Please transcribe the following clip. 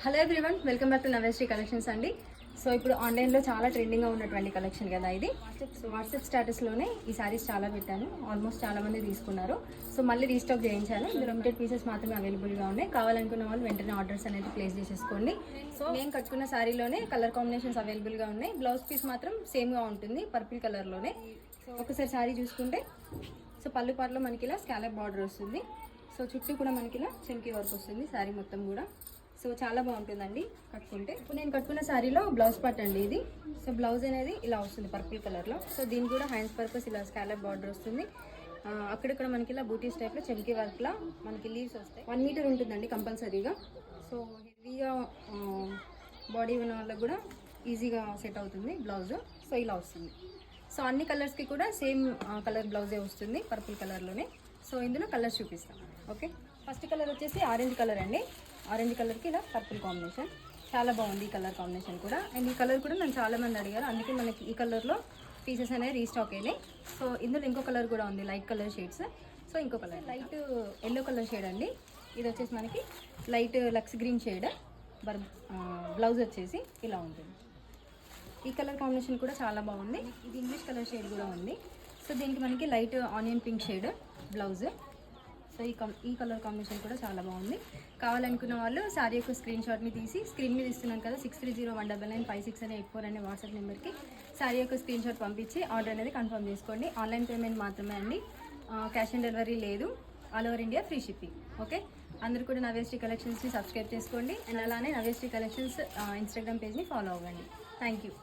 Hello everyone, welcome back to Naveshri collections అండి. So ఇప్పుడు ఆన్లైన్లో చాలా ట్రెండింగ్గా ఉన్నటువంటి కలెక్షన్ కదా ఇది. వాట్సాప్ స్టేటస్లోనే ఈ సారీస్ చాలా పెట్టాను, ఆల్మోస్ట్ చాలా మంది తీసుకున్నారు. సో మళ్ళీ రీస్టాక్ చేయించాను. ఇందులో లిమిటెడ్ పీసెస్ మాత్రమే అవైలబుల్గా ఉన్నాయి. కావాలనుకున్న వాళ్ళు వెంటనే ఆర్డర్స్ అనేది ప్లేస్ చేసేసుకోండి. సో నేను కట్టుకున్న సారీలోనే కలర్ కాంబినేషన్స్ అవైలబుల్గా ఉన్నాయి. బ్లౌజ్ పీస్ మాత్రం సేమ్గా ఉంటుంది, పర్పుల్ కలర్లోనే. సో ఒకసారి సారీ చూసుకుంటే, సో పళ్ళు పాటలో మనకి ఇలా స్కాలప్ బార్డర్ వస్తుంది. సో చుట్టూ కూడా మనకి ఇలా చెంకీ వర్క్ వస్తుంది సారీ మొత్తం కూడా. సో చాలా బాగుంటుందండి కట్టుకుంటే. ఇప్పుడు నేను కట్టుకున్న శారీలో బ్లౌజ్ పార్ట్ అండి ఇది. సో బ్లౌజ్ అనేది ఇలా వస్తుంది పర్పుల్ కలర్లో. సో దీనికి కూడా హ్యాండ్స్ పర్పస్ ఇలా స్కాలప్ బార్డర్ వస్తుంది. అక్కడక్కడ మనకి ఇలా బూటీస్ టైప్లో చెంకీ వర్క్లా మనకి లీవ్స్ వస్తాయి. 1 మీటర్ ఉంటుందండి కంపల్సరీగా. సో హెవీగా బాడీ ఉన్న వాళ్ళకి కూడా ఈజీగా సెట్ అవుతుంది బ్లౌజ్. సో ఇలా వస్తుంది. సో అన్ని కలర్స్కి కూడా సేమ్ కలర్ బ్లౌజే వస్తుంది పర్పుల్ కలర్లోనే. సో ఇందులో కలర్స్ చూపిస్తాను. ఓకే, ఫస్ట్ కలర్ వచ్చేసి ఆరెంజ్ కలర్ అండి. ఆరెంజ్ కలర్కి ఇలా పర్పుల్ కాంబినేషన్ చాలా బాగుంది. ఈ కలర్ కాంబినేషన్ కూడా, అండ్ ఈ కలర్ కూడా నన్ను చాలామంది అడిగారు, అందుకే మనకి ఈ కలర్లో పీసెస్ అనేవి రీస్టాక్ అయినాయి. సో ఇందులో ఇంకో కలర్ కూడా ఉంది, లైట్ కలర్ షేడ్స్. సో ఇంకో colour light yellow colour shade అండి. ఇది వచ్చేసి మనకి లైట్ లక్స్ గ్రీన్ షేడ్. బ్లౌజ్ వచ్చేసి ఇలా ఉంటుంది. ఈ కలర్ కాంబినేషన్ కూడా చాలా బాగుంది. ఇది ఇంగ్లీష్ కలర్ షేడ్ కూడా ఉంది. సో దీనికి మనకి light onion pink shade blouse. So ఈ కలర్ కాంబినేషన్ కూడా చాలా బాగుంది. కావాలనుకున్న వాళ్ళు శారీ యొక్క స్క్రీన్ షాట్ని తీసి స్క్రీన్ మీద ఇస్తున్నాను కదా 63019956 అనే 84 అనే వాట్సాప్ నెంబర్కి శారీ యొక్క స్క్రీన్ షాట్ పంపించి ఆర్డర్ అనేది కన్ఫర్మ్ చేసుకోండి. ఆన్లైన్ పేమెంట్ మాత్రమే అండి, క్యాష్ ఆన్ డెలివరీ లేదు. All over India free shipping. Okay, అందరూ కూడా నవేశ్రీ కలెక్షన్స్ని సబ్స్క్రైబ్ చేసుకోండి. అండ్ అలానే నవేశ్రీ కలెక్షన్స్ ఇన్స్టాగ్రామ్ పేజ్ని ఫాలో అవ్వండి. Thank you.